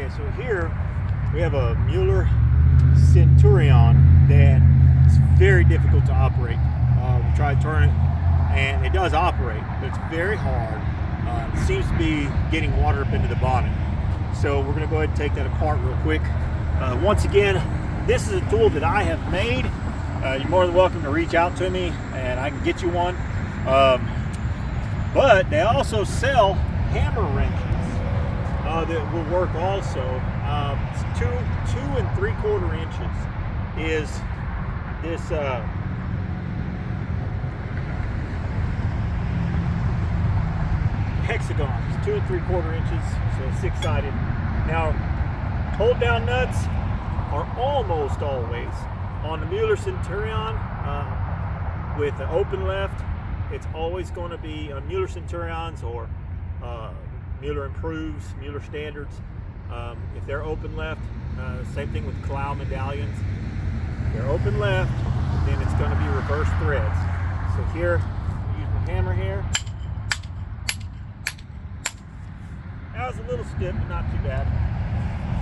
Okay, so here we have a Mueller Centurion that is very difficult to operate. We tried to turn it and it does operate, but it's very hard. It seems to be getting water up into the bonnet. So we're gonna go ahead and take that apart real quick. Once again, this is a tool that I have made. You're more than welcome to reach out to me and I can get you one. But they also sell hammer wrenches that will work also. It's 2 3/4 inches is this hexagon. It's 2 3/4 inches, so it's 6-sided. Now, hold down nuts are almost always on the Mueller Centurion with the open left. It's always going to be on Mueller Centurions or Mueller Improves, Mueller Standards. If they're open left, same thing with Clow medallions. If they're open left, then it's going to be reverse threads. So here, I use my hammer here. That was a little stiff, but not too bad.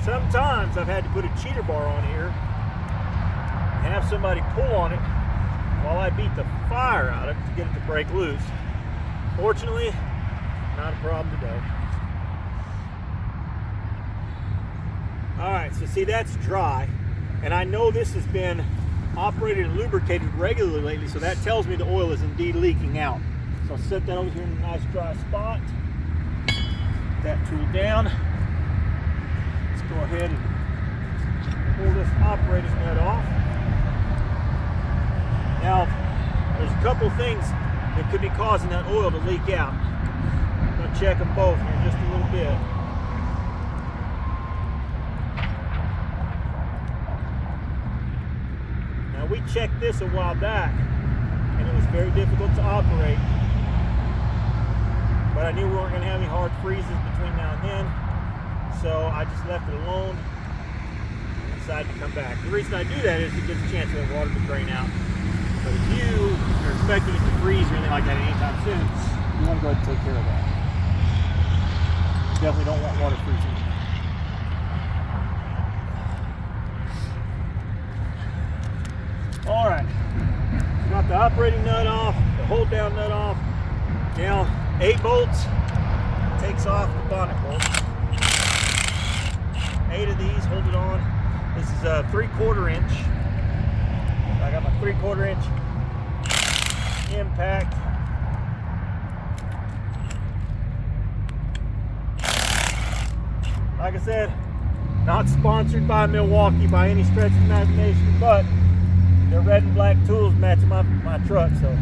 Sometimes I've had to put a cheater bar on here and have somebody pull on it while I beat the fire out of it to get it to break loose. Fortunately, not a problem today. All right, so see, that's dry, and I know this has been operated and lubricated regularly lately, so that tells me the oil is indeed leaking out. So I'll set that over here in a nice dry spot. Put that tool down. Let's go ahead and pull this operating nut off. Now, there's a couple things that could be causing that oil to leak out. I'm going to check them both here in just a little bit. Now, we checked this a while back, and it was very difficult to operate. But I knew we weren't going to have any hard freezes between now and then, so I just left it alone and decided to come back. The reason I do that is it gives a chance for the water to drain out. But if you are expecting it to freeze or anything like that anytime soon, you want to go ahead and take care of that. You definitely don't want water freezing. All right, got the operating nut off, the hold down nut off. Now, 8 bolts takes off the bonnet bolt. 8 of these hold it on. This is a 3/4 inch. I got my 3/4 inch impact. Like I said, not sponsored by Milwaukee by any stretch of imagination, but their red and black tools match my truck, so.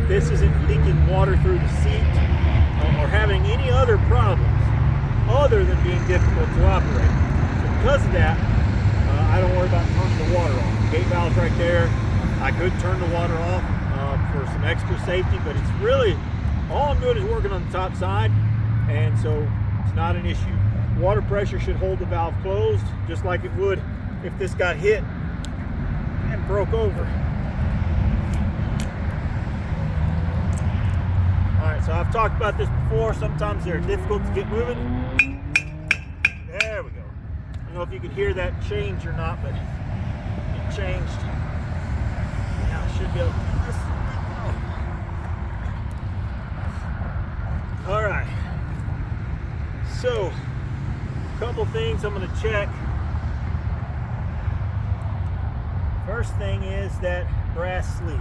This isn't leaking water through the seat or having any other problems other than being difficult to operate. So because of that, I don't worry about turning the water off. The gate valve's right there. I could turn the water off for some extra safety, but it's really, all I'm doing is working on the top side, and so it's not an issue. Water pressure should hold the valve closed, just like it would if this got hit and broke over. Alright, so I've talked about this before. Sometimes they're difficult to get moving. There we go. I don't know if you could hear that change or not, but it changed. Now I should be able to do this. All right. So, a couple things I'm going to check. First thing is that brass sleeve.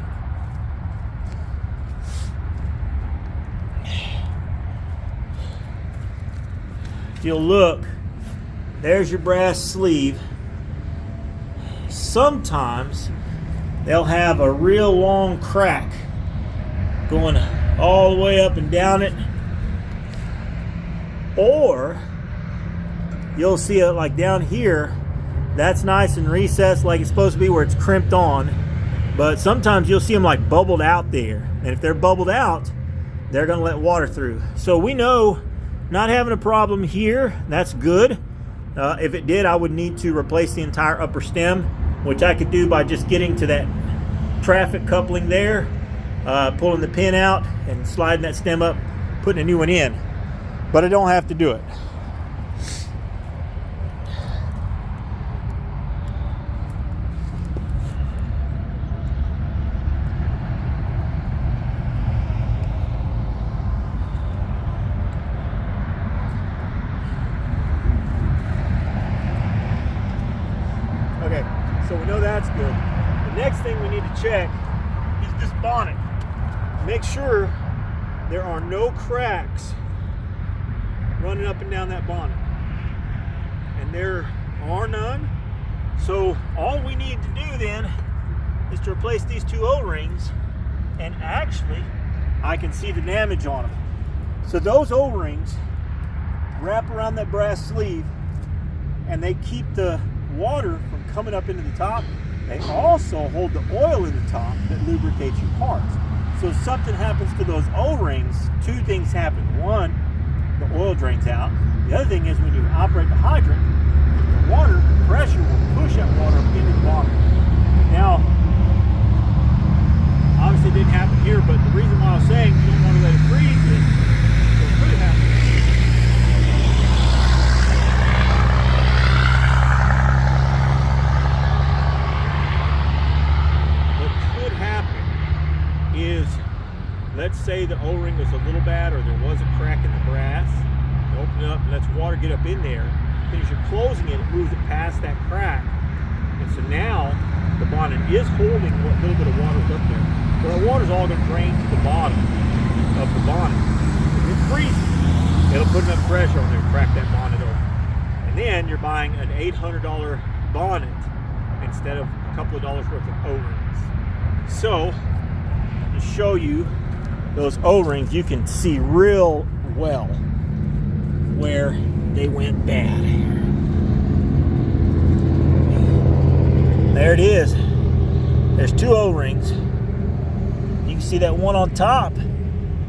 If you'll look, there's your brass sleeve. Sometimes they'll have a real long crack going all the way up and down it. Or you'll see it like down here, that's nice and recessed like it's supposed to be where it's crimped on. But sometimes you'll see them like bubbled out there. And if they're bubbled out, they're going to let water through. So we know not having a problem here, that's good. If it did, I would need to replace the entire upper stem, which I could do by just getting to that traffic coupling there, pulling the pin out and sliding that stem up, putting a new one in. But I don't have to do it. Okay, so we know that's good. The next thing we need to check is this bonnet. Make sure there are no cracks running up and down that bonnet. And there are none. So all we need to do then is to replace these two O-rings, and actually I can see the damage on them. So those O-rings wrap around that brass sleeve and they keep the water from coming up into the top. They also hold the oil in the top that lubricates your parts. So if something happens to those O-rings, two things happen. One, the oil drains out. The other thing is when you operate the hydrant, the water pressure will push that water up into the bottom. Now, obviously it didn't happen here, but the reason why I was saying you don't want to let it freeze is what could happen. What could happen is, let's say the O-ring was a little bad or there was a crack in the brass. You open it up and lets water get up in there. Then as you're closing it, it moves it past that crack. And so now the bonnet is holding what little bit of water is up there. But that water's all going to drain to the bottom of the bonnet. If it freezes, it'll put enough pressure on there to crack that bonnet open. And then you're buying an $800 bonnet instead of a couple of dollars worth of O-rings. So, to show you those O-rings, you can see real well where they went bad. There it is. There's two O-rings. You can see that one on top.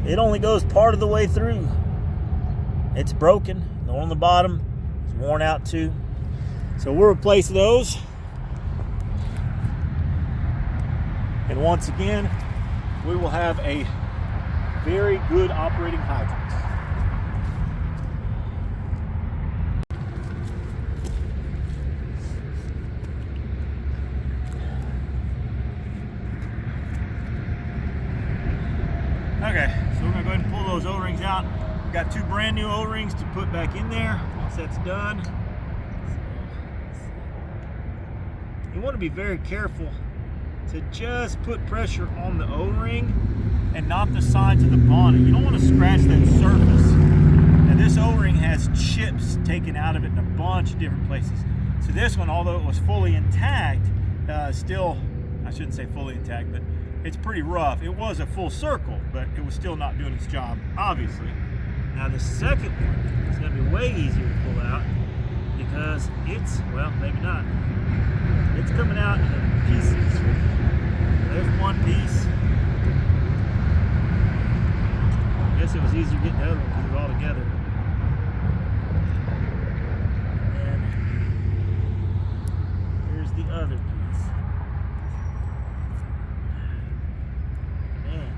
It only goes part of the way through. It's broken. The one on the bottom is worn out too. So we'll replace those. And once again, we will have a very good operating hydrant. Okay, so we're going to go ahead and pull those O-rings out. We've got two brand new O-rings to put back in there once that's done. You want to be very careful to just put pressure on the O-ring and not the sides of the bonnet. You don't want to scratch that surface. And this O-ring has chips taken out of it in a bunch of different places. So this one, although it was fully intact, still, I shouldn't say fully intact, but it's pretty rough. It was a full circle, but it was still not doing its job, obviously. Now the second one is going to be way easier to pull out because it's, well, maybe not. It's coming out in pieces. There's one piece. I guess it was easier getting the other one because it was all together. And here's the other piece. Man,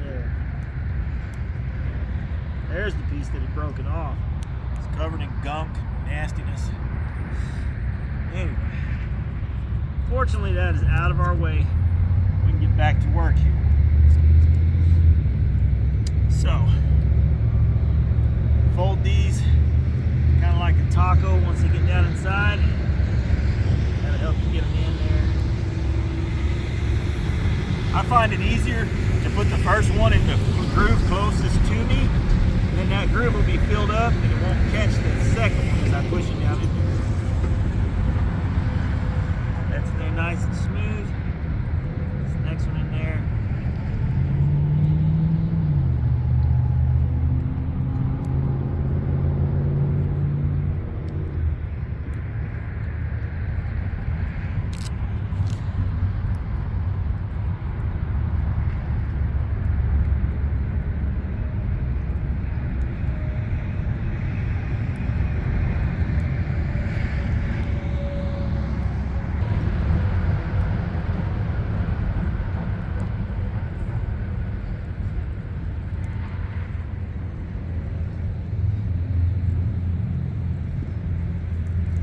there. there's the piece that had broken off. It's covered in gunk, nastiness. Anyway, fortunately that is out of our way. We can get back to work here. So, fold these kind of like a taco once they get down inside. That'll help you get them in there. I find it easier to put the first one in the groove closest to me, and then that groove will be filled up and it won't catch the second one as I push it down in there. That's in there nice and smooth. This next one in there.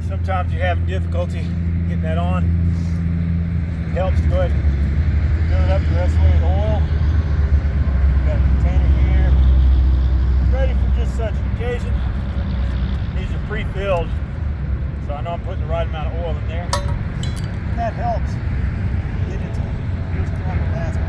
Sometimes you're having difficulty getting that on. It helps to go ahead and fill it up the rest of the way with oil. Got a container here, ready for just such an occasion. These are pre-filled, so I know I'm putting the right amount of oil in there. And that helps get it to just on the last bit.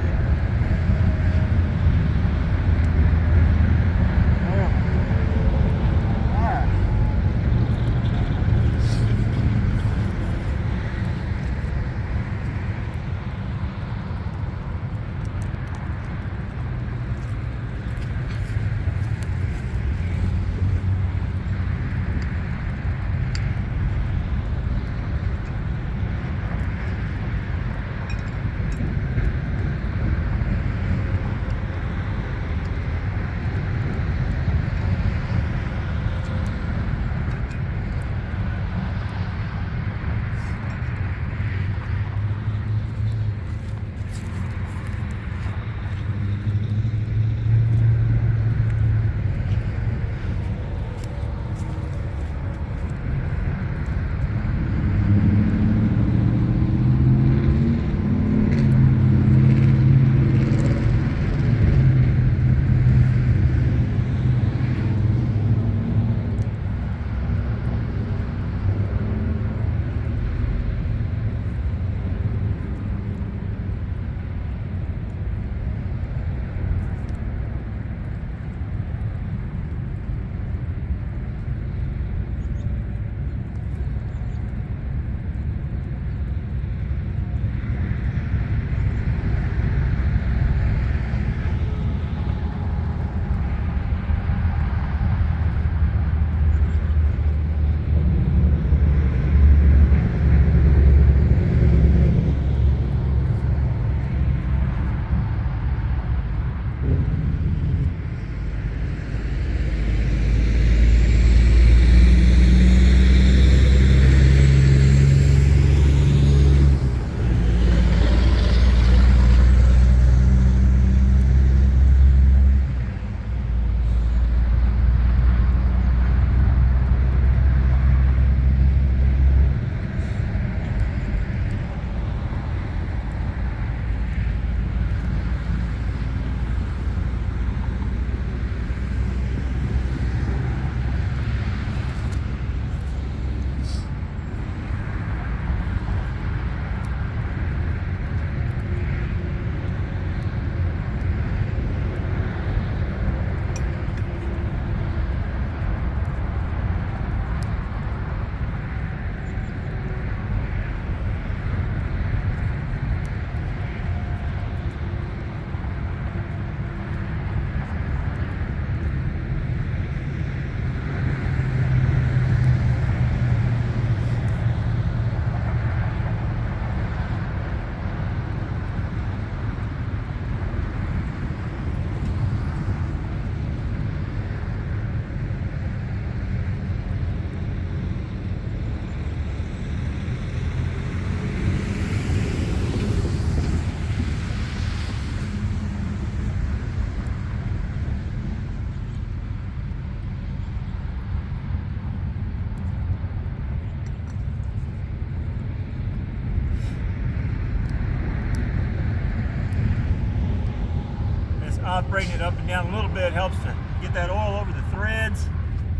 operating it up and down a little bit helps to get that oil over the threads,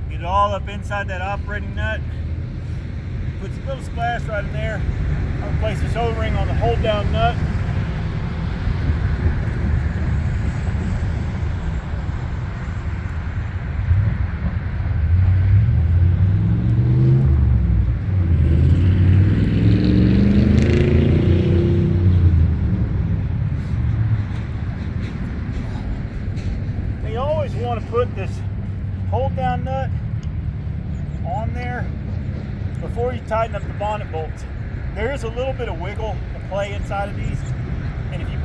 get it all up inside that operating nut. Puts a little splash right in there. I'll place this O-ring on the hold down nut. You always want to put this hold down nut on there before you tighten up the bonnet bolts. There is a little bit of wiggle to play inside of these, and if you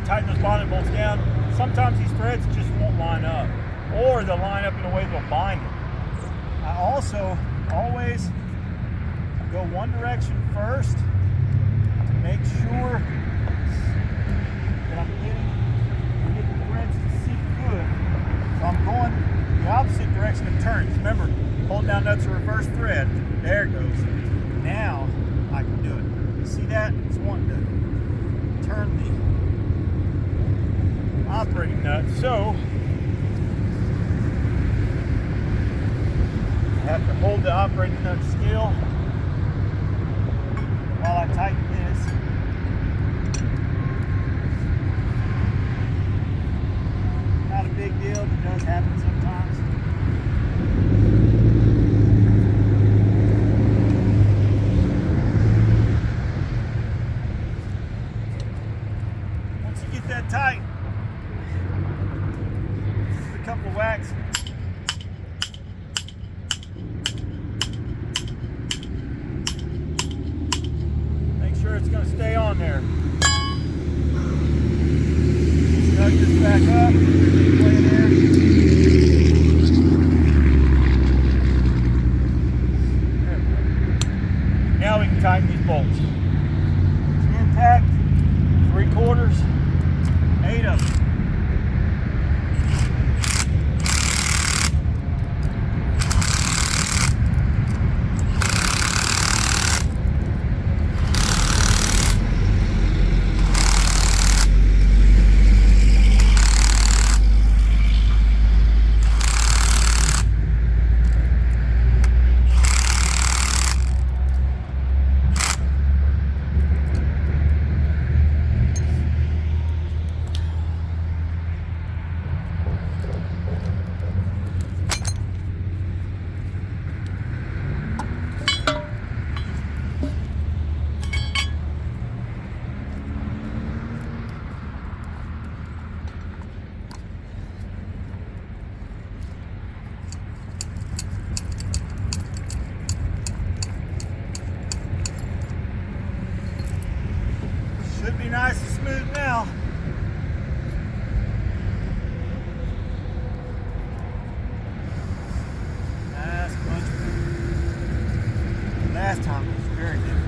tighten those bonnet bolts down, sometimes these threads just won't line up, or they'll line up in a way that'll bind it. I also always go one direction first to make sure that I'm getting the threads to sit good. So I'm going the opposite direction of turns. Remember, hold down nuts are reverse thread. There it goes. Now I can do it. You see that? It's wanting to turn the operating nut. So I have to hold the operating nut still while I tighten this. Not a big deal, but it does happen sometimes. Once you get that tight, just a couple of whacks. Make sure it's going to stay on there. Snug this back up. Play there. Now we can tighten these bolts. It's intact, 3/4, 8 of them. Should be nice and smooth now. That's much better. Last time it was very difficult.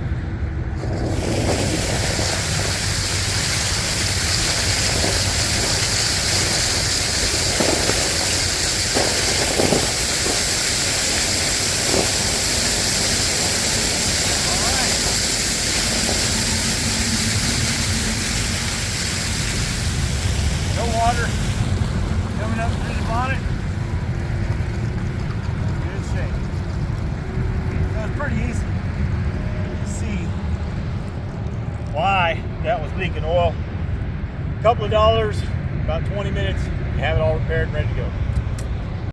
Water coming up through the bonnet. Good shape. So it's pretty easy to see why that was leaking oil. A couple of dollars, about 20 minutes, you have it all repaired and ready to go.